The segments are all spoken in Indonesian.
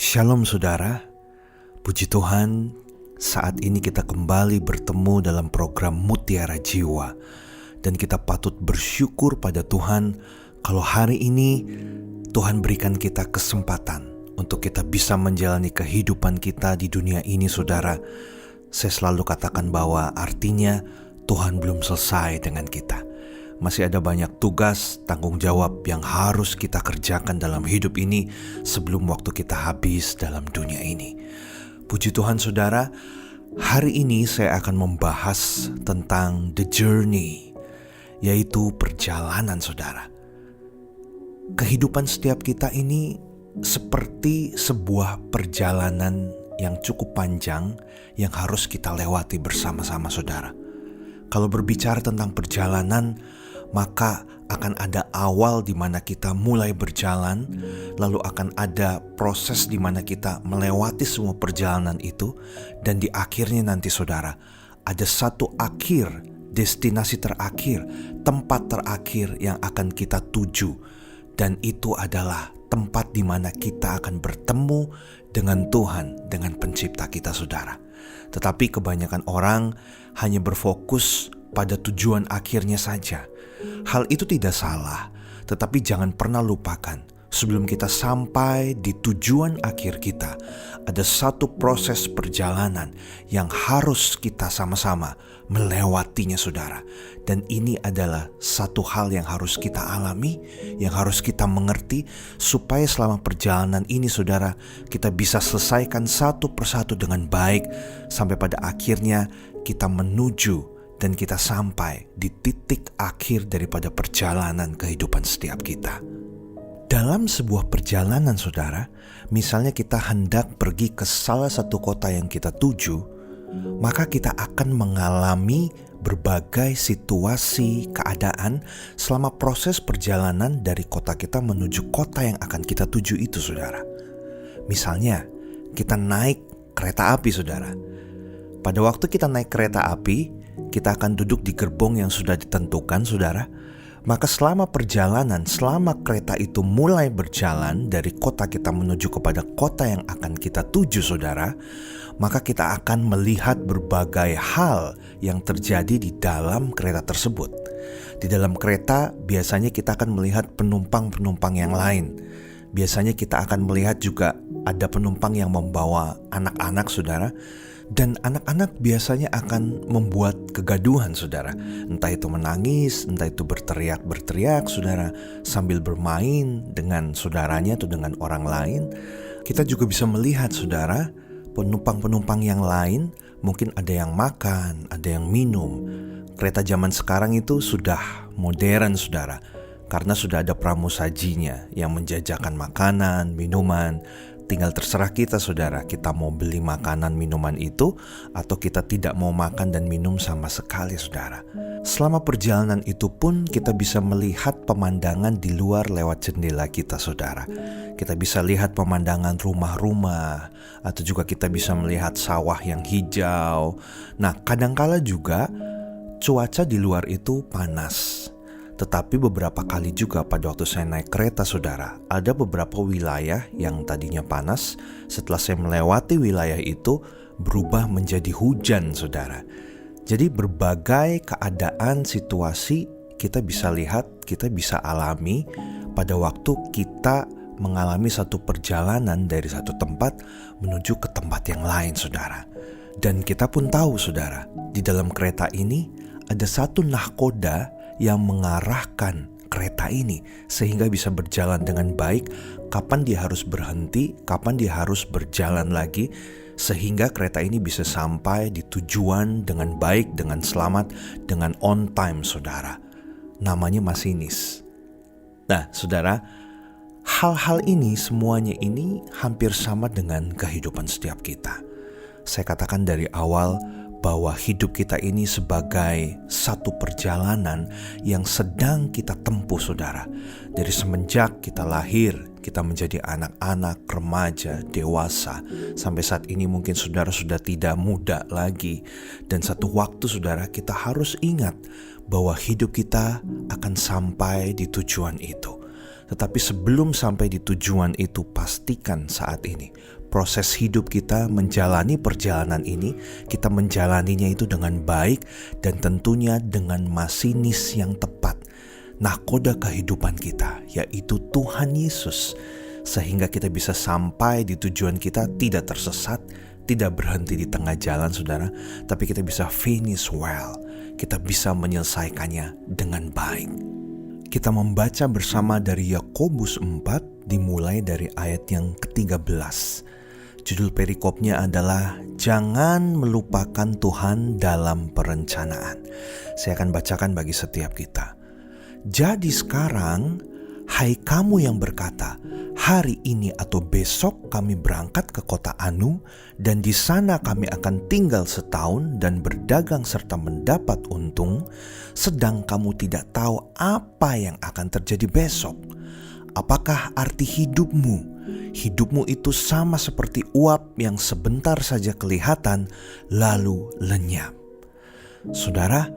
Shalom saudara, puji Tuhan saat ini kita kembali bertemu dalam program Mutiara Jiwa. Dan kita patut bersyukur pada Tuhan kalau hari ini Tuhan berikan kita kesempatan untuk kita bisa menjalani kehidupan kita di dunia ini saudara. Saya selalu katakan bahwa artinya Tuhan belum selesai dengan kita. Masih ada banyak tugas, tanggung jawab yang harus kita kerjakan dalam hidup ini sebelum waktu kita habis dalam dunia ini. Puji Tuhan saudara, hari ini saya akan membahas tentang the journey, yaitu perjalanan saudara. Kehidupan setiap kita ini seperti sebuah perjalanan yang cukup panjang yang harus kita lewati bersama-sama saudara. Kalau berbicara tentang perjalanan, maka akan ada awal di mana kita mulai berjalan, lalu akan ada proses di mana kita melewati semua perjalanan itu, dan di akhirnya nanti saudara, ada satu akhir, destinasi terakhir, tempat terakhir yang akan kita tuju, dan itu adalah tempat di mana kita akan bertemu dengan Tuhan, dengan pencipta kita saudara. Tetapi kebanyakan orang hanya berfokus pada tujuan akhirnya saja. Hal itu tidak salah, tetapi jangan pernah lupakan, sebelum kita sampai di tujuan akhir kita, ada satu proses perjalanan yang harus kita sama-sama melewatinya saudara. Dan ini adalah satu hal yang harus kita alami, yang harus kita mengerti, supaya selama perjalanan ini saudara, kita bisa selesaikan satu persatu dengan baik, sampai pada akhirnya kita menuju dan kita sampai di titik akhir daripada perjalanan kehidupan setiap kita. Dalam sebuah perjalanan saudara, misalnya kita hendak pergi ke salah satu kota yang kita tuju, maka kita akan mengalami berbagai situasi, keadaan selama proses perjalanan dari kota kita menuju kota yang akan kita tuju itu saudara. Misalnya, kita naik kereta api saudara. Pada waktu kita naik kereta api, kita akan duduk di gerbong yang sudah ditentukan saudara. Maka selama perjalanan, selama kereta itu mulai berjalan dari kota kita menuju kepada kota yang akan kita tuju saudara, maka kita akan melihat berbagai hal yang terjadi di dalam kereta tersebut. Di dalam kereta biasanya kita akan melihat penumpang-penumpang yang lain. Biasanya kita akan melihat juga ada penumpang yang membawa anak-anak saudara. Dan anak-anak biasanya akan membuat kegaduhan saudara. Entah itu menangis, entah itu berteriak saudara, sambil bermain dengan saudaranya atau dengan orang lain. Kita juga bisa melihat saudara, penumpang-penumpang yang lain mungkin ada yang makan, ada yang minum. Kereta zaman sekarang itu sudah modern saudara, karena sudah ada pramusajinya yang menjajakan makanan, minuman. Tinggal terserah kita saudara, kita mau beli makanan minuman itu atau kita tidak mau makan dan minum sama sekali saudara. Selama perjalanan itu pun kita bisa melihat pemandangan di luar lewat jendela kita saudara. Kita bisa lihat pemandangan rumah-rumah, atau juga kita bisa melihat sawah yang hijau. Nah, kadangkala juga cuaca di luar itu panas. Tetapi beberapa kali juga pada waktu saya naik kereta saudara, ada beberapa wilayah yang tadinya panas, setelah saya melewati wilayah itu berubah menjadi hujan saudara. Jadi berbagai keadaan, situasi kita bisa lihat, kita bisa alami pada waktu kita mengalami satu perjalanan dari satu tempat menuju ke tempat yang lain saudara. Dan kita pun tahu saudara, di dalam kereta ini ada satu nahkoda yang mengarahkan kereta ini sehingga bisa berjalan dengan baik, kapan dia harus berhenti, kapan dia harus berjalan lagi, sehingga kereta ini bisa sampai di tujuan dengan baik, dengan selamat, dengan on time saudara. Namanya masinis. Nah saudara, hal-hal ini semuanya ini hampir sama dengan kehidupan setiap kita. Saya katakan dari awal bahwa hidup kita ini sebagai satu perjalanan yang sedang kita tempuh saudara. Dari semenjak kita lahir, kita menjadi anak-anak, remaja, dewasa, sampai saat ini mungkin saudara sudah tidak muda lagi. Dan satu waktu saudara, kita harus ingat bahwa hidup kita akan sampai di tujuan itu. Tetapi sebelum sampai di tujuan itu, pastikan saat ini proses hidup kita menjalani perjalanan ini, kita menjalaninya itu dengan baik dan tentunya dengan masinis yang tepat, nahkoda kehidupan kita, yaitu Tuhan Yesus. Sehingga kita bisa sampai di tujuan kita tidak tersesat, tidak berhenti di tengah jalan saudara, tapi kita bisa finish well, kita bisa menyelesaikannya dengan baik. Kita membaca bersama dari Yakobus 4 dimulai dari ayat yang ke-13. Judul perikopnya adalah Jangan Melupakan Tuhan Dalam Perencanaan. Saya akan bacakan bagi setiap kita. Jadi sekarang, hai kamu yang berkata, hari ini atau besok kami berangkat ke kota Anu, dan di sana kami akan tinggal setahun dan berdagang serta mendapat untung, sedang kamu tidak tahu apa yang akan terjadi besok. Apakah arti hidupmu? Hidupmu itu sama seperti uap yang sebentar saja kelihatan lalu lenyap. Saudara,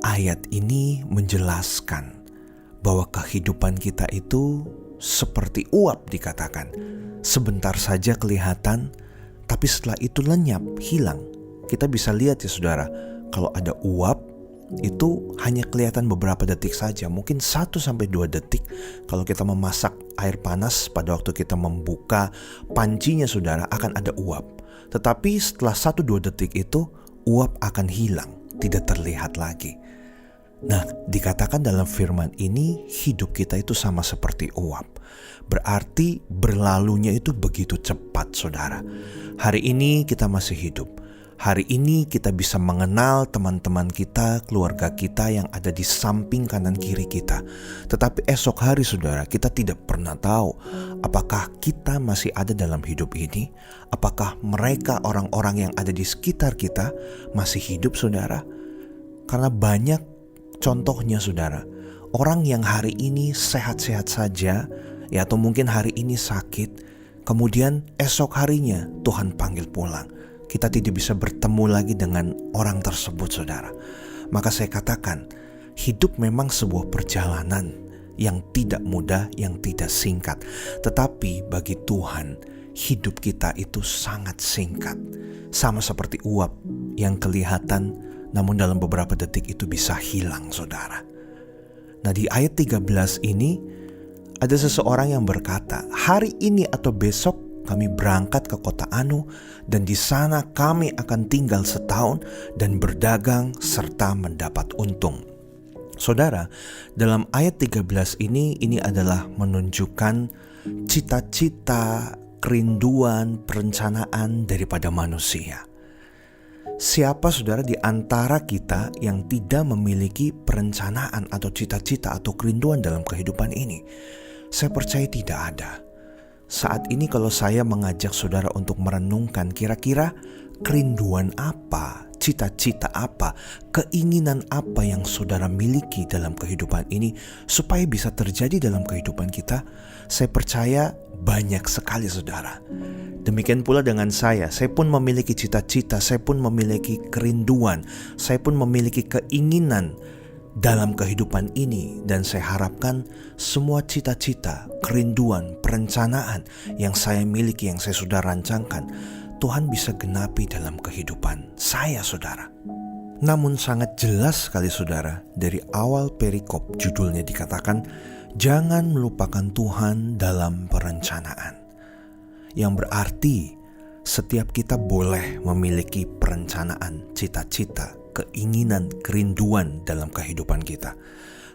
ayat ini menjelaskan bahwa kehidupan kita itu seperti uap dikatakan. Sebentar saja kelihatan, tapi setelah itu lenyap, hilang. Kita bisa lihat ya saudara, kalau ada uap, itu hanya kelihatan beberapa detik saja, mungkin 1-2 detik. Kalau kita memasak air panas, pada waktu kita membuka pancinya saudara, akan ada uap. Tetapi setelah 1-2 detik itu, uap akan hilang, tidak terlihat lagi. Nah, dikatakan dalam firman ini, hidup kita itu sama seperti uap. Berarti berlalunya itu begitu cepat saudara. Hari ini kita masih hidup. Hari ini kita bisa mengenal teman-teman kita, keluarga kita yang ada di samping kanan kiri kita. Tetapi esok hari saudara, kita tidak pernah tahu apakah kita masih ada dalam hidup ini. Apakah mereka orang-orang yang ada di sekitar kita masih hidup saudara. Karena banyak contohnya saudara, orang yang hari ini sehat-sehat saja, ya atau mungkin hari ini sakit, kemudian esok harinya Tuhan panggil pulang. Kita tidak bisa bertemu lagi dengan orang tersebut saudara. Maka saya katakan, hidup memang sebuah perjalanan yang tidak mudah, yang tidak singkat. Tetapi bagi Tuhan, hidup kita itu sangat singkat. Sama seperti uap yang kelihatan, namun dalam beberapa detik itu bisa hilang saudara. Nah, di ayat 13 ini ada seseorang yang berkata, hari ini atau besok kami berangkat ke kota Anu, dan di sana kami akan tinggal setahun dan berdagang serta mendapat untung. Saudara, dalam ayat 13 ini adalah menunjukkan cita-cita, kerinduan, perencanaan daripada manusia. Siapa saudara di antara kita yang tidak memiliki perencanaan atau cita-cita atau kerinduan dalam kehidupan ini? Saya percaya tidak ada. Saat ini kalau saya mengajak saudara untuk merenungkan kira-kira kerinduan apa, cita-cita apa, keinginan apa yang saudara miliki dalam kehidupan ini supaya bisa terjadi dalam kehidupan kita, saya percaya banyak sekali saudara. Demikian pula dengan saya pun memiliki cita-cita, saya pun memiliki kerinduan, saya pun memiliki keinginan dalam kehidupan ini, dan saya harapkan semua cita-cita, kerinduan, perencanaan yang saya miliki, yang saya sudah rancangkan, Tuhan bisa genapi dalam kehidupan saya saudara. Namun sangat jelas sekali saudara, dari awal perikop judulnya dikatakan jangan melupakan Tuhan dalam perencanaan. Yang berarti setiap kita boleh memiliki perencanaan, cita-cita, keinginan, kerinduan dalam kehidupan kita.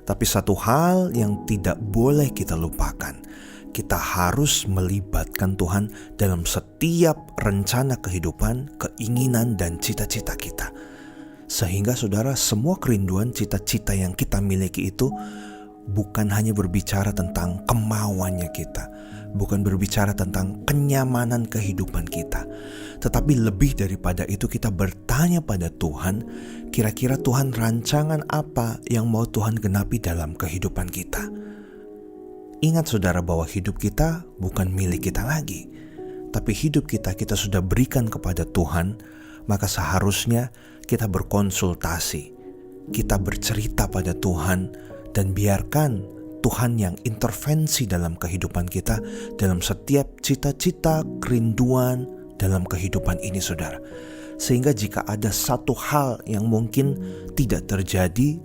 Tapi satu hal yang tidak boleh kita lupakan, kita harus melibatkan Tuhan dalam setiap rencana kehidupan, keinginan, dan cita-cita kita. Sehingga saudara, semua kerinduan, cita-cita yang kita miliki itu bukan hanya berbicara tentang kemauannya kita, bukan berbicara tentang kenyamanan kehidupan kita, tetapi lebih daripada itu kita bertanya pada Tuhan, kira-kira Tuhan rancangan apa yang mau Tuhan genapi dalam kehidupan kita. Ingat saudara bahwa hidup kita bukan milik kita lagi, tapi hidup kita sudah berikan kepada Tuhan. Maka seharusnya kita berkonsultasi, kita bercerita pada Tuhan, dan biarkan Tuhan yang intervensi dalam kehidupan kita, dalam setiap cita-cita, kerinduan dalam kehidupan ini saudara. Sehingga jika ada satu hal yang mungkin tidak terjadi,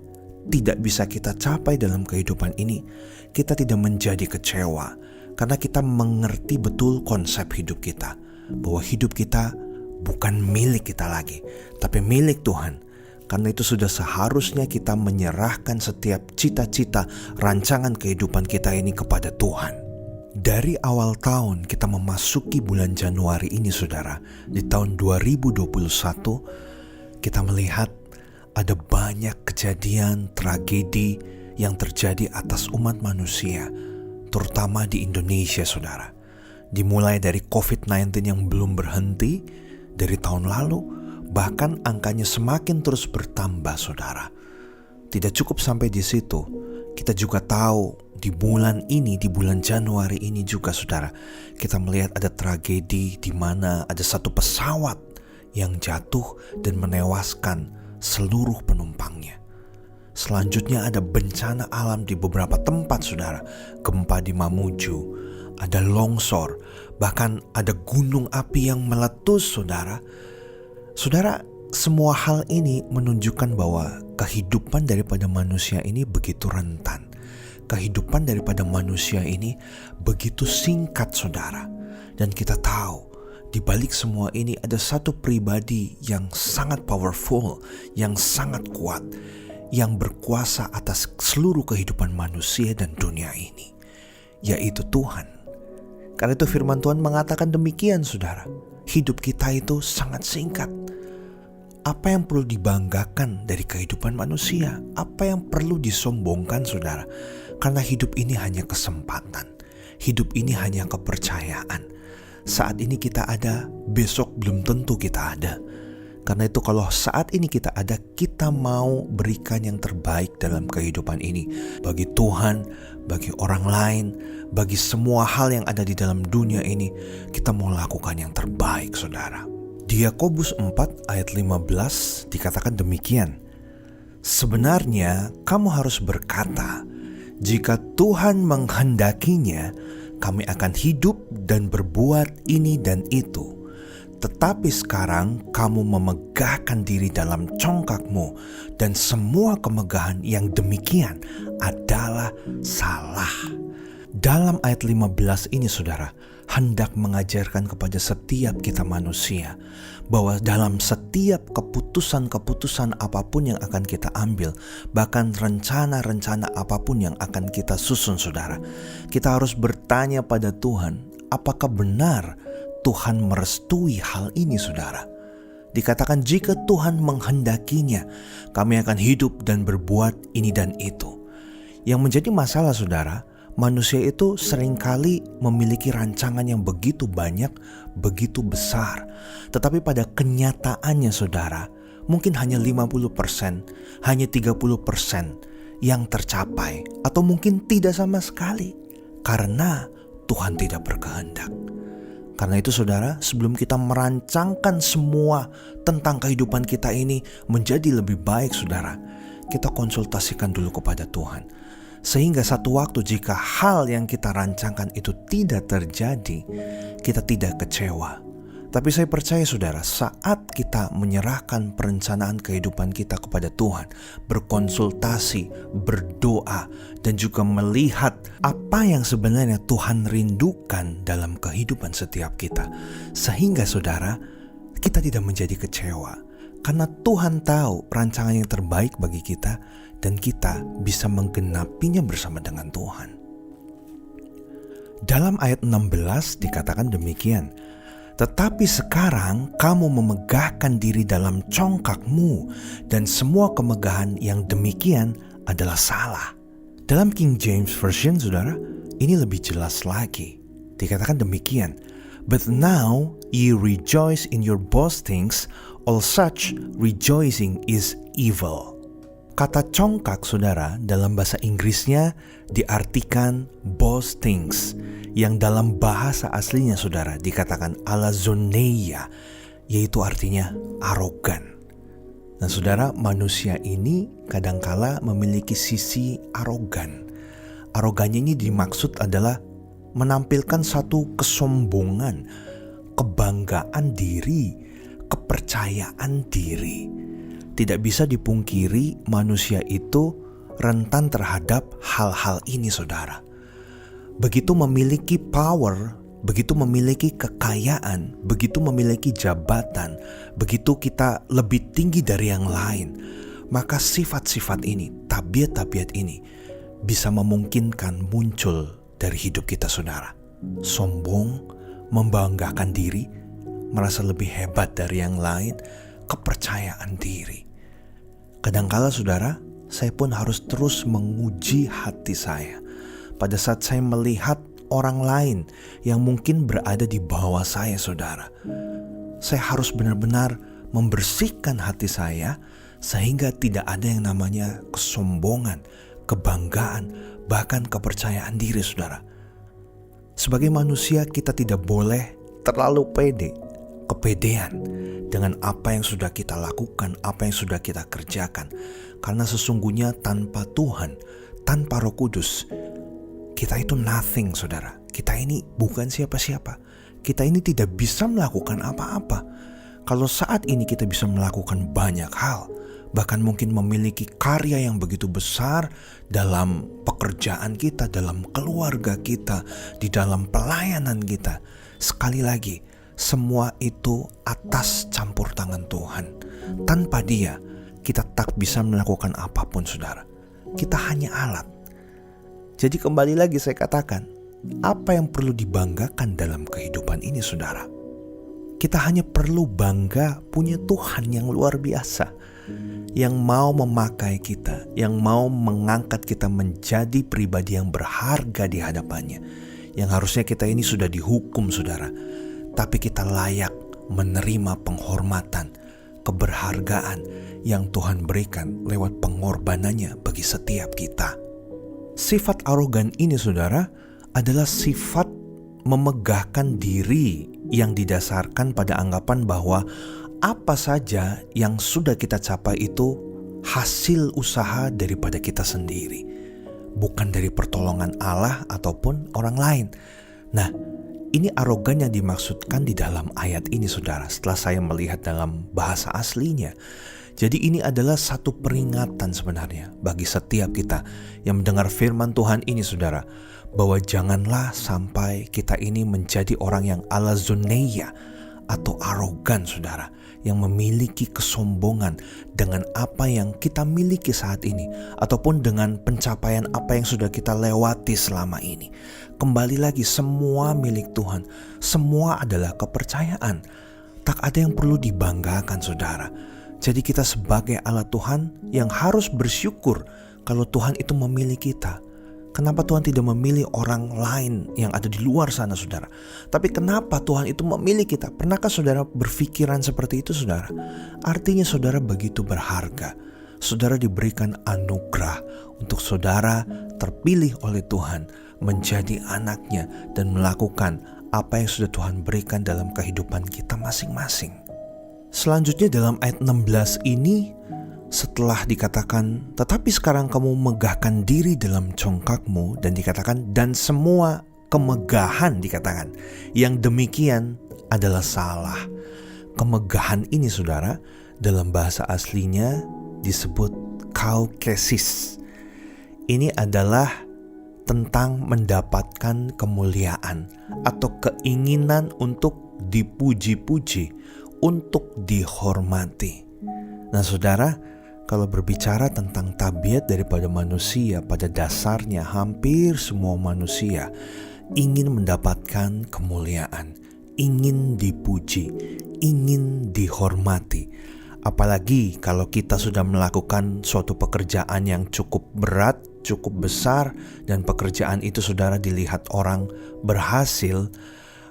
tidak bisa kita capai dalam kehidupan ini, kita tidak menjadi kecewa. Karena kita mengerti betul konsep hidup kita, bahwa hidup kita bukan milik kita lagi, tapi milik Tuhan. Karena itu sudah seharusnya kita menyerahkan setiap cita-cita, rancangan kehidupan kita ini kepada Tuhan. Dari awal tahun kita memasuki bulan Januari ini saudara, di tahun 2021 kita melihat ada banyak kejadian tragedi yang terjadi atas umat manusia, terutama di Indonesia saudara. Dimulai dari COVID-19 yang belum berhenti dari tahun lalu, bahkan angkanya semakin terus bertambah saudara. Tidak cukup sampai di situ, kita juga tahu di bulan ini, di bulan Januari ini juga saudara, kita melihat ada tragedi di mana ada satu pesawat yang jatuh dan menewaskan seluruh penumpangnya. Selanjutnya ada bencana alam di beberapa tempat saudara, gempa di Mamuju, ada longsor, bahkan ada gunung api yang meletus saudara. Saudara, semua hal ini menunjukkan bahwa kehidupan daripada manusia ini begitu rentan. Kehidupan daripada manusia ini begitu singkat saudara. Dan kita tahu di balik semua ini ada satu pribadi yang sangat powerful, yang sangat kuat, yang berkuasa atas seluruh kehidupan manusia dan dunia ini, yaitu Tuhan. Karena itu firman Tuhan mengatakan demikian saudara, hidup kita itu sangat singkat. Apa yang perlu dibanggakan dari kehidupan manusia? Apa yang perlu disombongkan saudara? Karena hidup ini hanya kesempatan. Hidup ini hanya kepercayaan. Saat ini kita ada, besok belum tentu kita ada. Karena itu kalau saat ini kita ada, kita mau berikan yang terbaik dalam kehidupan ini. Bagi Tuhan, bagi orang lain, bagi semua hal yang ada di dalam dunia ini, kita mau lakukan yang terbaik saudara. Di Yakobus 4 ayat 15 dikatakan demikian. Sebenarnya kamu harus berkata, jika Tuhan menghendakinya, kami akan hidup dan berbuat ini dan itu. Tetapi sekarang kamu memegahkan diri dalam congkakmu, dan semua kemegahan yang demikian adalah salah. Dalam ayat 15 ini saudara, hendak mengajarkan kepada setiap kita manusia bahwa dalam setiap keputusan-keputusan apapun yang akan kita ambil, bahkan rencana-rencana apapun yang akan kita susun saudara, kita harus bertanya pada Tuhan, apakah benar Tuhan merestui hal ini saudara? Dikatakan jika Tuhan menghendakinya, kami akan hidup dan berbuat ini dan itu. Yang menjadi masalah saudara, manusia itu seringkali memiliki rancangan yang begitu banyak, begitu besar. Tetapi pada kenyataannya saudara, mungkin hanya 50%, hanya 30% yang tercapai. Atau mungkin tidak sama sekali, karena Tuhan tidak berkehendak. Karena itu saudara, sebelum kita merancangkan semua tentang kehidupan kita ini menjadi lebih baik saudara, kita konsultasikan dulu kepada Tuhan. Sehingga satu waktu jika hal yang kita rancangkan itu tidak terjadi, kita tidak kecewa. Tapi saya percaya saudara, saat kita menyerahkan perencanaan kehidupan kita kepada Tuhan, berkonsultasi, berdoa, dan juga melihat apa yang sebenarnya Tuhan rindukan dalam kehidupan setiap kita, sehingga saudara, kita tidak menjadi kecewa. Karena Tuhan tahu rancangan yang terbaik bagi kita, dan kita bisa menggenapinya bersama dengan Tuhan. Dalam ayat 16 dikatakan demikian, tetapi sekarang kamu memegahkan diri dalam congkakmu, dan semua kemegahan yang demikian adalah salah. Dalam King James Version saudara, ini lebih jelas lagi. Dikatakan demikian, but now ye rejoice in your boastings, all such rejoicing is evil. Kata congkak saudara dalam bahasa Inggrisnya diartikan boastings, yang dalam bahasa aslinya saudara dikatakan alazoneia, yaitu artinya arogan. Nah saudara, manusia ini kadangkala memiliki sisi arogan. Arogannya ini dimaksud adalah menampilkan satu kesombongan, kebanggaan diri, kepercayaan diri. Tidak bisa dipungkiri manusia itu rentan terhadap hal-hal ini, saudara. Begitu memiliki power, begitu memiliki kekayaan, begitu memiliki jabatan, begitu kita lebih tinggi dari yang lain, maka sifat-sifat ini, tabiat-tabiat ini bisa memungkinkan muncul dari hidup kita, saudara. Sombong, membanggakan diri, merasa lebih hebat dari yang lain, kepercayaan diri. Kadangkala, saudara, saya pun harus terus menguji hati saya pada saat saya melihat orang lain yang mungkin berada di bawah saya, saudara. Saya harus benar-benar membersihkan hati saya sehingga tidak ada yang namanya kesombongan, kebanggaan, bahkan kepercayaan diri, saudara. Sebagai manusia kita tidak boleh terlalu pede, kepedean dengan apa yang sudah kita lakukan, apa yang sudah kita kerjakan. Karena sesungguhnya tanpa Tuhan, tanpa Roh Kudus, kita itu nothing, saudara. Kita ini bukan siapa-siapa. Kita ini tidak bisa melakukan apa-apa. Kalau saat ini kita bisa melakukan banyak hal, bahkan mungkin memiliki karya yang begitu besar dalam pekerjaan kita, dalam keluarga kita, di dalam pelayanan kita. Sekali lagi, semua itu atas campur tangan Tuhan. Tanpa Dia, kita tak bisa melakukan apapun, saudara. Kita hanya alat. Jadi kembali lagi saya katakan, apa yang perlu dibanggakan dalam kehidupan ini, saudara? Kita hanya perlu bangga punya Tuhan yang luar biasa, yang mau memakai kita, yang mau mengangkat kita menjadi pribadi yang berharga di hadapannya. Yang harusnya kita ini sudah dihukum, saudara, tapi kita layak menerima penghormatan, keberhargaan yang Tuhan berikan lewat pengorbanannya bagi setiap kita. Sifat arogan ini, saudara, adalah sifat memegahkan diri yang didasarkan pada anggapan bahwa apa saja yang sudah kita capai itu hasil usaha daripada kita sendiri, bukan dari pertolongan Allah ataupun orang lain. Nah, ini arogan yang dimaksudkan di dalam ayat ini, saudara, setelah saya melihat dalam bahasa aslinya. Jadi ini adalah satu peringatan sebenarnya bagi setiap kita yang mendengar firman Tuhan ini, saudara, bahwa janganlah sampai kita ini menjadi orang yang alazoneia atau arogan, saudara, yang memiliki kesombongan dengan apa yang kita miliki saat ini ataupun dengan pencapaian apa yang sudah kita lewati selama ini. Kembali lagi, semua milik Tuhan, semua adalah kepercayaan. Tak ada yang perlu dibanggakan, saudara. Jadi kita sebagai alat Tuhan yang harus bersyukur kalau Tuhan itu memilih kita. Kenapa Tuhan tidak memilih orang lain yang ada di luar sana, saudara? Tapi kenapa Tuhan itu memilih kita? Pernahkah saudara berpikiran seperti itu, saudara? Artinya saudara begitu berharga. Saudara diberikan anugerah untuk saudara terpilih oleh Tuhan menjadi anaknya dan melakukan apa yang sudah Tuhan berikan dalam kehidupan kita masing-masing. Selanjutnya dalam ayat 16 ini, setelah dikatakan, tetapi sekarang kamu megahkan diri dalam congkakmu, dan dikatakan, dan semua kemegahan dikatakan, yang demikian adalah salah. Kemegahan ini, saudara, dalam bahasa aslinya disebut kaukesis. Ini adalah tentang mendapatkan kemuliaan atau keinginan untuk dipuji-puji, untuk dihormati. Nah, saudara, kalau berbicara tentang tabiat daripada manusia, pada dasarnya hampir semua manusia ingin mendapatkan kemuliaan, ingin dipuji, ingin dihormati. Apalagi kalau kita sudah melakukan suatu pekerjaan yang cukup berat, cukup besar, dan pekerjaan itu, saudara, dilihat orang berhasil,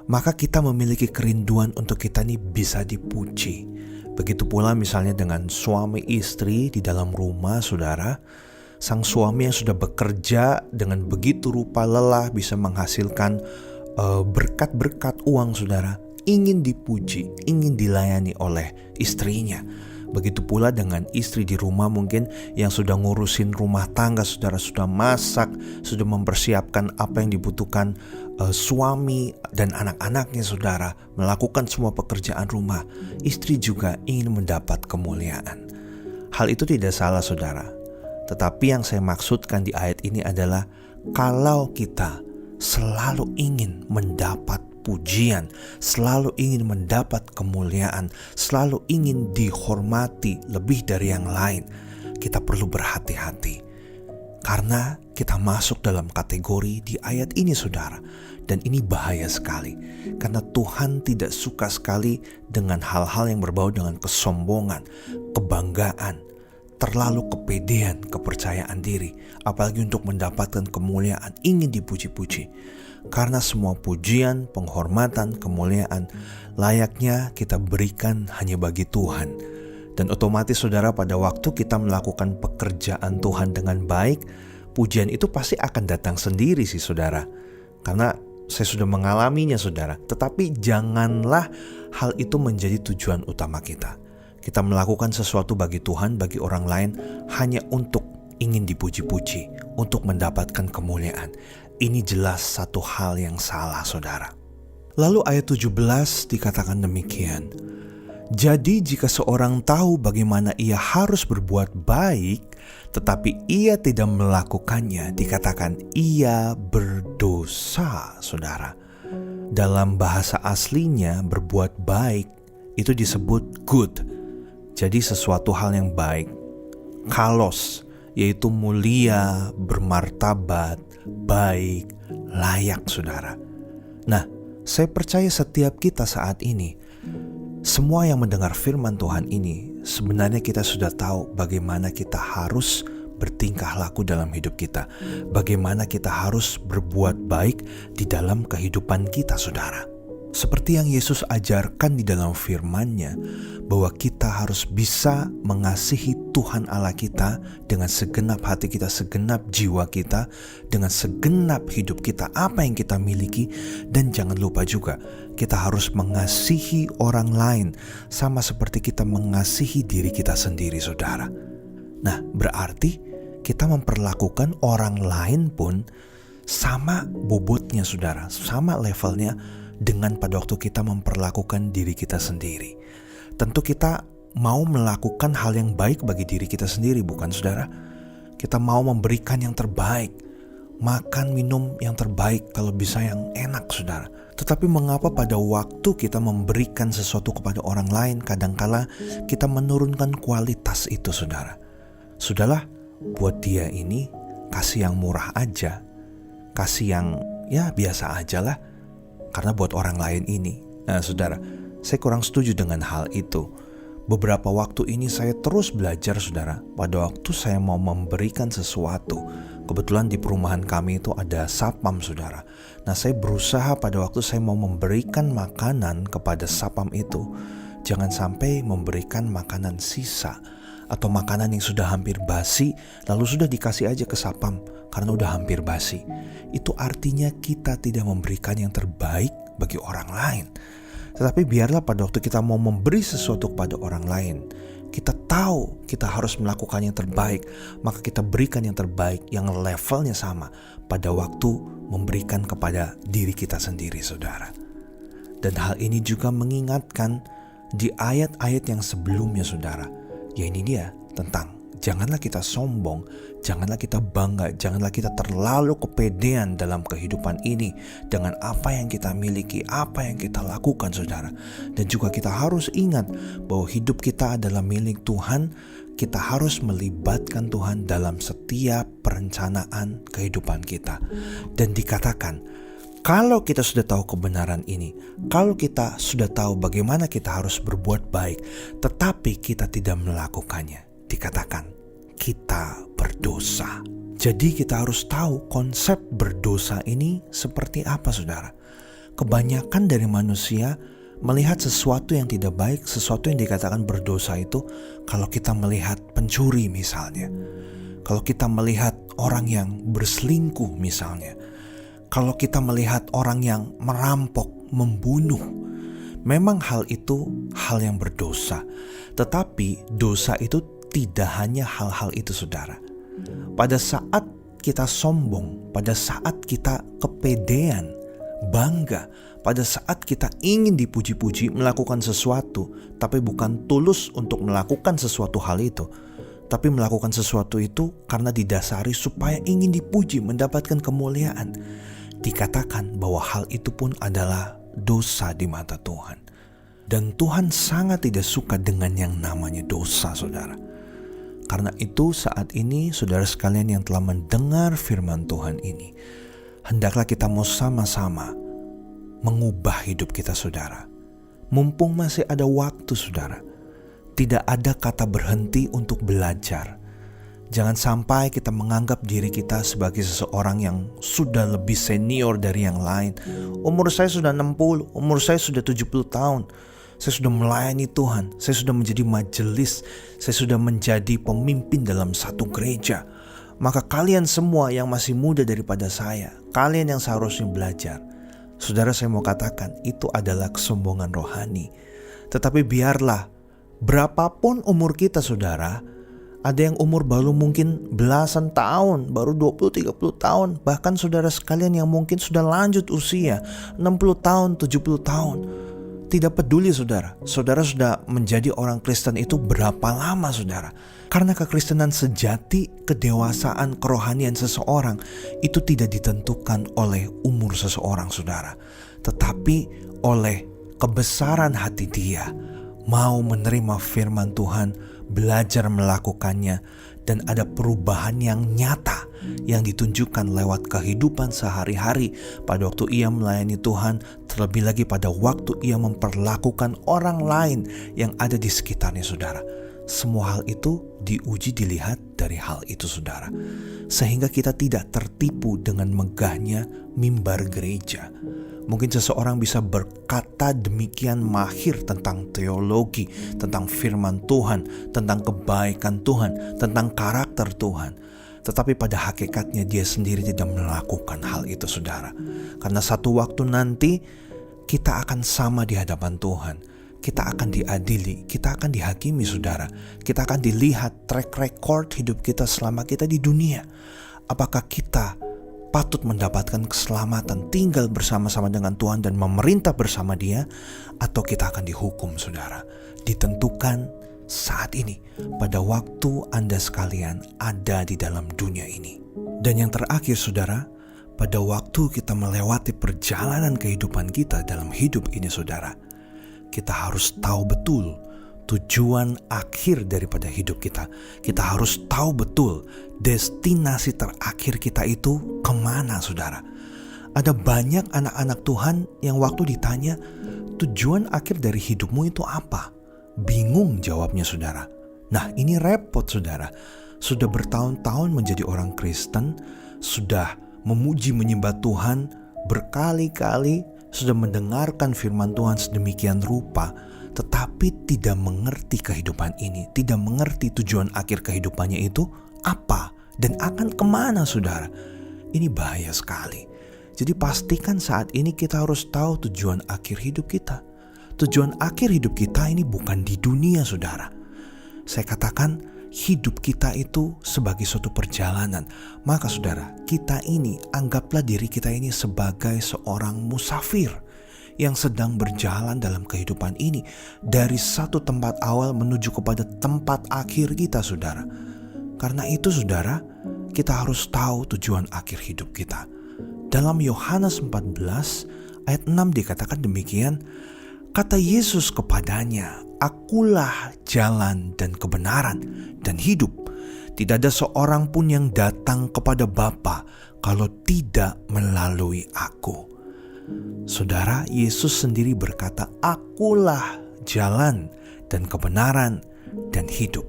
maka kita memiliki kerinduan untuk kita ini bisa dipuji. Begitu pula misalnya dengan suami istri di dalam rumah, saudara. Sang suami yang sudah bekerja dengan begitu rupa lelah bisa menghasilkan berkat-berkat uang, saudara, ingin dipuji, ingin dilayani oleh istrinya. Begitu pula dengan istri di rumah mungkin yang sudah ngurusin rumah tangga, saudara, sudah masak, sudah mempersiapkan apa yang dibutuhkan suami dan anak-anaknya, saudara, melakukan semua pekerjaan rumah. Istri juga ingin mendapat kemuliaan. Hal itu tidak salah, saudara. Tetapi yang saya maksudkan di ayat ini adalah kalau kita selalu ingin mendapat pujian, selalu ingin mendapat kemuliaan, selalu ingin dihormati lebih dari yang lain, kita perlu berhati-hati. Karena kita masuk dalam kategori di ayat ini, saudara. Dan ini bahaya sekali. Karena Tuhan tidak suka sekali dengan hal-hal yang berbau dengan kesombongan, kebanggaan, terlalu kepedean, kepercayaan diri. Apalagi untuk mendapatkan kemuliaan, ingin dipuji-puji. Karena semua pujian, penghormatan, kemuliaan layaknya kita berikan hanya bagi Tuhan. Dan otomatis, saudara, pada waktu kita melakukan pekerjaan Tuhan dengan baik, pujian itu pasti akan datang sendiri sih, saudara. Karena saya sudah mengalaminya, saudara. Tetapi janganlah hal itu menjadi tujuan utama kita. Kita melakukan sesuatu bagi Tuhan, bagi orang lain, hanya untuk ingin dipuji-puji, untuk mendapatkan kemuliaan. Ini jelas satu hal yang salah, saudara. Lalu ayat 17 dikatakan demikian. Jadi jika seorang tahu bagaimana ia harus berbuat baik, tetapi ia tidak melakukannya, dikatakan ia berdosa, saudara. Dalam bahasa aslinya berbuat baik itu disebut good. Jadi sesuatu hal yang baik. Kalos, yaitu mulia, bermartabat, baik, layak, saudara. Nah, saya percaya setiap kita saat ini, semua yang mendengar firman Tuhan ini, sebenarnya kita sudah tahu bagaimana kita harus bertingkah laku dalam hidup kita. Bagaimana kita harus berbuat baik di dalam kehidupan kita, saudara. Seperti yang Yesus ajarkan di dalam firman-Nya, bahwa kita harus bisa mengasihi Tuhan Allah kita dengan segenap hati kita, segenap jiwa kita, dengan segenap hidup kita, apa yang kita miliki. Dan jangan lupa juga, kita harus mengasihi orang lain sama seperti kita mengasihi diri kita sendiri, saudara. Nah, berarti kita memperlakukan orang lain pun sama bobotnya, saudara, sama levelnya dengan pada waktu kita memperlakukan diri kita sendiri. Tentu kita mau melakukan hal yang baik bagi diri kita sendiri, bukan, saudara? Kita mau memberikan yang terbaik, makan, minum yang terbaik, kalau bisa yang enak, saudara. Tetapi mengapa pada waktu kita memberikan sesuatu kepada orang lain, kadangkala kita menurunkan kualitas itu, saudara? Sudahlah, buat dia ini kasih yang murah aja, kasih yang ya biasa aja lah. Karena buat orang lain ini, saudara, saya kurang setuju dengan hal itu. Beberapa waktu ini saya terus belajar, saudara. Pada waktu saya mau memberikan sesuatu, kebetulan di perumahan kami itu ada sapam, saudara. Nah, saya berusaha pada waktu saya mau memberikan makanan kepada sapam itu, jangan sampai memberikan makanan sisa atau makanan yang sudah hampir basi, lalu sudah dikasih aja ke sapam karena udah hampir basi. Itu artinya kita tidak memberikan yang terbaik bagi orang lain. Tetapi biarlah pada waktu kita mau memberi sesuatu kepada orang lain, kita tahu kita harus melakukan yang terbaik, maka kita berikan yang terbaik yang levelnya sama pada waktu memberikan kepada diri kita sendiri, saudara. Dan hal ini juga mengingatkan di ayat-ayat yang sebelumnya, saudara. Ya, ini dia tentang janganlah kita sombong, janganlah kita bangga, janganlah kita terlalu kepedean dalam kehidupan ini dengan apa yang kita miliki, apa yang kita lakukan, saudara. Dan juga kita harus ingat bahwa hidup kita adalah milik Tuhan. Kita harus melibatkan Tuhan dalam setiap perencanaan kehidupan kita. Dan dikatakan, kalau kita sudah tahu kebenaran ini, kalau kita sudah tahu bagaimana kita harus berbuat baik, tetapi kita tidak melakukannya, dikatakan kita berdosa. Jadi kita harus tahu konsep berdosa ini seperti apa, saudara. Kebanyakan dari manusia melihat sesuatu yang tidak baik, sesuatu yang dikatakan berdosa itu, kalau kita melihat pencuri misalnya, kalau kita melihat orang yang berselingkuh misalnya, kalau kita melihat orang yang merampok, membunuh, Memang hal itu hal yang berdosa, tetapi dosa itu tidak hanya hal-hal itu, saudara. Pada saat kita sombong, pada saat kita kepedean, bangga, pada saat kita ingin dipuji-puji melakukan sesuatu, tapi bukan tulus untuk melakukan sesuatu hal itu, tapi melakukan sesuatu itu karena didasari supaya ingin dipuji, mendapatkan kemuliaan, dikatakan bahwa hal itu pun adalah dosa di mata Tuhan. Dan Tuhan sangat tidak suka dengan yang namanya dosa, saudara. Karena itu saat ini saudara sekalian yang telah mendengar firman Tuhan ini, hendaklah kita mau sama-sama mengubah hidup kita, saudara. Mumpung masih ada waktu, saudara. Tidak ada kata berhenti untuk belajar. Jangan sampai kita menganggap diri kita sebagai seseorang yang sudah lebih senior dari yang lain. Umur saya sudah 60, umur saya sudah 70 tahun. Saya sudah melayani Tuhan, saya sudah menjadi majelis, saya sudah menjadi pemimpin dalam satu gereja. Maka kalian semua yang masih muda daripada saya, kalian yang seharusnya belajar. Saudara, saya mau katakan itu adalah kesombongan rohani. Tetapi biarlah, berapapun umur kita, saudara, ada yang umur baru mungkin belasan tahun, baru 20-30 tahun. Bahkan saudara sekalian yang mungkin sudah lanjut usia 60 tahun, 70 tahun. Tidak peduli, saudara. Saudara sudah menjadi orang Kristen itu berapa lama, saudara. Karena kekristenan sejati, kedewasaan, kerohanian seseorang itu tidak ditentukan oleh umur seseorang, saudara. Tetapi oleh kebesaran hati dia, mau menerima firman Tuhan, belajar melakukannya, dan ada perubahan yang nyata yang ditunjukkan lewat kehidupan sehari-hari pada waktu ia melayani Tuhan, terlebih lagi pada waktu ia memperlakukan orang lain yang ada di sekitarnya, saudara. Semua hal itu diuji dilihat dari hal itu, saudara. Sehingga kita tidak tertipu dengan megahnya mimbar gereja. Mungkin seseorang bisa berkata demikian mahir tentang teologi, tentang firman Tuhan, tentang kebaikan Tuhan, tentang karakter Tuhan. Tetapi pada hakikatnya dia sendiri tidak melakukan hal itu, saudara. Karena satu waktu nanti kita akan sama di hadapan Tuhan. Kita akan diadili, kita akan dihakimi, saudara. Kita akan dilihat track record hidup kita selama kita di dunia. Apakah kita patut mendapatkan keselamatan, tinggal bersama-sama dengan Tuhan dan memerintah bersama Dia, atau kita akan dihukum, saudara. Ditentukan saat ini, pada waktu Anda sekalian ada di dalam dunia ini. Dan yang terakhir, saudara, pada waktu kita melewati perjalanan kehidupan kita dalam hidup ini, saudara, kita harus tahu betul tujuan akhir daripada hidup kita. Kita harus tahu betul destinasi terakhir kita itu kemana, saudara. Ada banyak anak-anak Tuhan yang waktu ditanya tujuan akhir dari hidupmu itu apa, bingung jawabnya, saudara. Nah, ini repot, saudara. Sudah bertahun-tahun menjadi orang Kristen, sudah memuji menyembah Tuhan berkali-kali, sudah mendengarkan firman Tuhan sedemikian rupa, tetapi tidak mengerti kehidupan ini, tidak mengerti tujuan akhir kehidupannya itu apa dan akan kemana, saudara. Ini bahaya sekali. Jadi pastikan saat ini kita harus tahu tujuan akhir hidup kita. Tujuan akhir hidup kita ini bukan di dunia, saudara. Saya katakan hidup kita itu sebagai suatu perjalanan. Maka saudara, kita ini, anggaplah diri kita ini sebagai seorang musafir yang sedang berjalan dalam kehidupan ini dari satu tempat awal menuju kepada tempat akhir kita, saudara. Karena itu, saudara, kita harus tahu tujuan akhir hidup kita. Dalam Yohanes 14 ayat 6 dikatakan demikian, kata Yesus kepadanya, "Akulah jalan dan kebenaran dan hidup. Tidak ada seorang pun yang datang kepada Bapa kalau tidak melalui aku." Saudara, Yesus sendiri berkata, "Akulah jalan dan kebenaran dan hidup."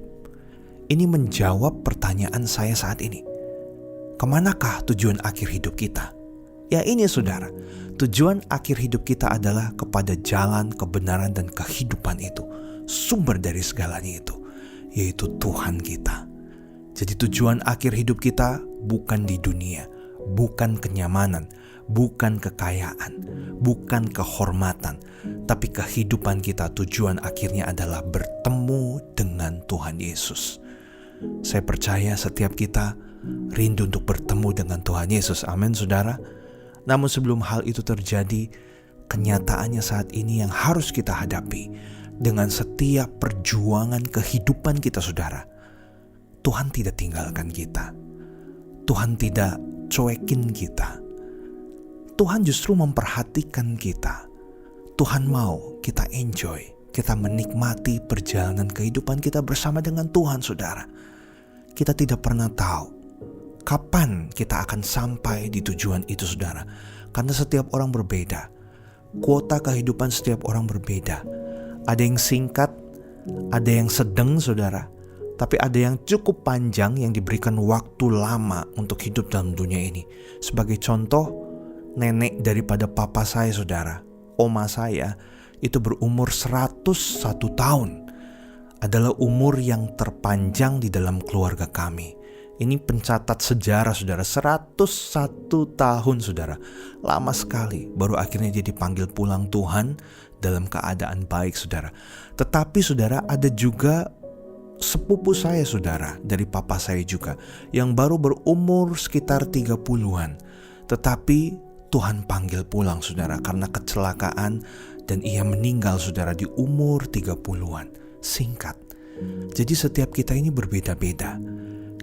Ini menjawab pertanyaan saya saat ini. Kemanakah tujuan akhir hidup kita? Ya ini, saudara, tujuan akhir hidup kita adalah kepada jalan, kebenaran, dan kehidupan itu. Sumber dari segalanya itu, yaitu Tuhan kita. Jadi tujuan akhir hidup kita bukan di dunia, bukan kenyamanan, bukan kekayaan, bukan kehormatan, tapi kehidupan kita tujuan akhirnya adalah bertemu dengan Tuhan Yesus. Saya percaya setiap kita rindu untuk bertemu dengan Tuhan Yesus. Amin, saudara. Namun sebelum hal itu terjadi, kenyataannya saat ini yang harus kita hadapi dengan setiap perjuangan kehidupan kita, saudara. Tuhan tidak tinggalkan kita. Tuhan tidak cuekin kita. Tuhan justru memperhatikan kita. Tuhan mau kita enjoy, kita menikmati perjalanan kehidupan kita bersama dengan Tuhan, saudara. Kita tidak pernah tahu kapan kita akan sampai di tujuan itu, saudara. Karena setiap orang berbeda. Kuota kehidupan setiap orang berbeda. Ada yang singkat, ada yang sedang, saudara. Tapi ada yang cukup panjang yang diberikan waktu lama untuk hidup dalam dunia ini. Sebagai contoh, nenek daripada papa saya, saudara, oma saya, itu berumur 101 tahun. Adalah umur yang terpanjang di dalam keluarga kami. Ini pencatat sejarah, saudara. 101 tahun, saudara. Lama sekali. Baru akhirnya dia dipanggil pulang Tuhan dalam keadaan baik, saudara. Tetapi, saudara, ada juga sepupu saya, saudara, dari papa saya juga, yang baru berumur sekitar 30-an. Tetapi Tuhan panggil pulang, saudara, karena kecelakaan, dan ia meninggal, saudara, di umur 30-an. Singkat. Jadi setiap kita ini berbeda-beda.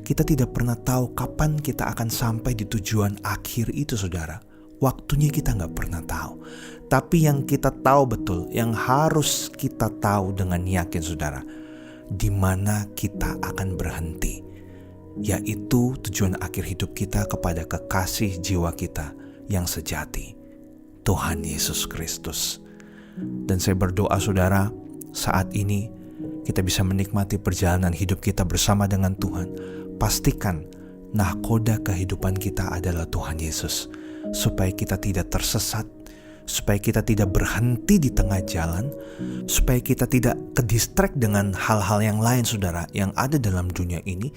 Kita tidak pernah tahu kapan kita akan sampai di tujuan akhir itu, saudara. Waktunya kita gak pernah tahu. Tapi yang kita tahu betul, yang harus kita tahu dengan yakin, saudara, di mana kita akan berhenti, yaitu tujuan akhir hidup kita kepada kekasih jiwa kita yang sejati, Tuhan Yesus Kristus. Dan saya berdoa, saudara, saat ini kita bisa menikmati perjalanan hidup kita bersama dengan Tuhan. Pastikan nahkoda kehidupan kita adalah Tuhan Yesus, supaya kita tidak tersesat, supaya kita tidak berhenti di tengah jalan, supaya kita tidak kedistract dengan hal-hal yang lain, saudara, yang ada dalam dunia ini,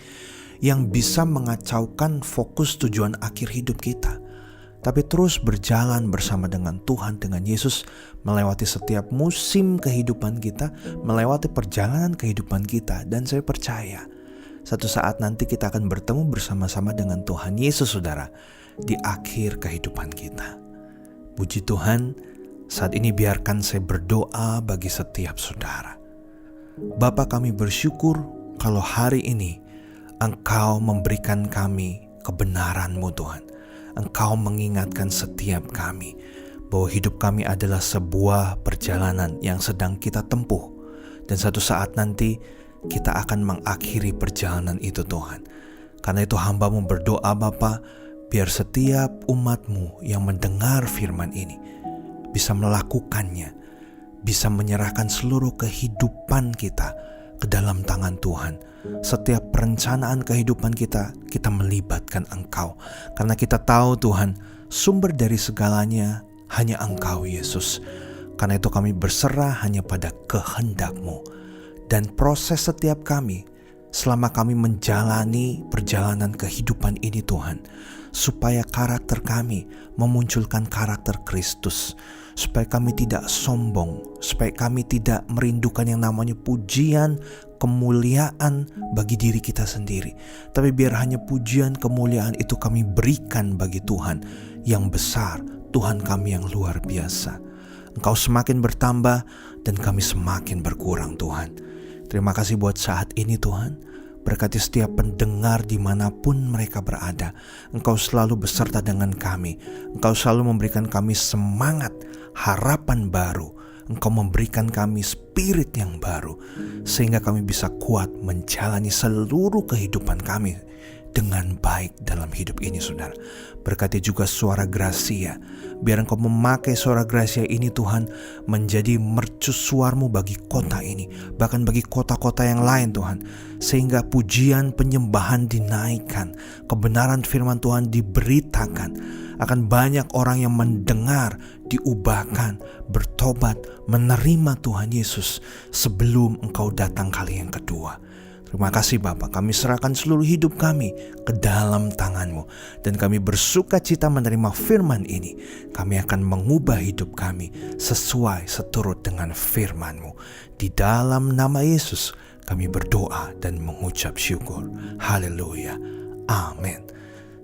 yang bisa mengacaukan fokus tujuan akhir hidup kita. Tapi terus berjalan bersama dengan Tuhan, dengan Yesus, melewati setiap musim kehidupan kita, melewati perjalanan kehidupan kita. Dan saya percaya satu saat nanti kita akan bertemu bersama-sama dengan Tuhan Yesus, saudara, di akhir kehidupan kita. Puji Tuhan, saat ini biarkan saya berdoa bagi setiap saudara. Bapa, kami bersyukur kalau hari ini Engkau memberikan kami kebenaran-Mu, Tuhan. Engkau mengingatkan setiap kami bahwa hidup kami adalah sebuah perjalanan yang sedang kita tempuh. Dan satu saat nanti kita akan mengakhiri perjalanan itu, Tuhan. Karena itu hamba-Mu berdoa, Bapa, biar setiap umat-Mu yang mendengar firman ini bisa melakukannya, bisa menyerahkan seluruh kehidupan kita ke dalam tangan Tuhan. Setiap perencanaan kehidupan kita melibatkan Engkau. Karena kita tahu, Tuhan, sumber dari segalanya hanya Engkau, Yesus. Karena itu kami berserah hanya pada kehendak-Mu. Dan proses setiap kami, selama kami menjalani perjalanan kehidupan ini, Tuhan, supaya karakter kami memunculkan karakter Kristus, supaya kami tidak sombong, supaya kami tidak merindukan yang namanya pujian, kemuliaan bagi diri kita sendiri. Tapi biar hanya pujian, kemuliaan itu kami berikan bagi Tuhan yang besar, Tuhan kami yang luar biasa. Engkau semakin bertambah dan kami semakin berkurang, Tuhan. Terima kasih buat saat ini, Tuhan. Berkati setiap pendengar dimanapun mereka berada. Engkau selalu beserta dengan kami. Engkau selalu memberikan kami semangat, harapan baru. Engkau memberikan kami spirit yang baru, sehingga kami bisa kuat menjalani seluruh kehidupan kami dengan baik dalam hidup ini, saudara. Berkati juga suara Gracia. Biar Engkau memakai suara Gracia ini, Tuhan, menjadi mercusuar-Mu bagi kota ini, bahkan bagi kota-kota yang lain, Tuhan. Sehingga pujian penyembahan dinaikkan, kebenaran firman Tuhan diberitakan. Akan banyak orang yang mendengar, diubahkan, bertobat, menerima Tuhan Yesus sebelum Engkau datang kali yang kedua. Terima kasih Bapa, kami serahkan seluruh hidup kami ke dalam tangan-Mu. Dan kami bersuka cita menerima firman ini. Kami akan mengubah hidup kami sesuai seturut dengan firman-Mu. Di dalam nama Yesus kami berdoa dan mengucap syukur. Haleluya. Amin.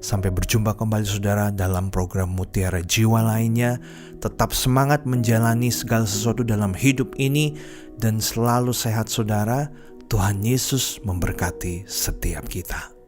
Sampai berjumpa kembali saudara dalam program Mutiara Jiwa lainnya. Tetap semangat menjalani segala sesuatu dalam hidup ini. Dan selalu sehat saudara. Tuhan Yesus memberkati setiap kita.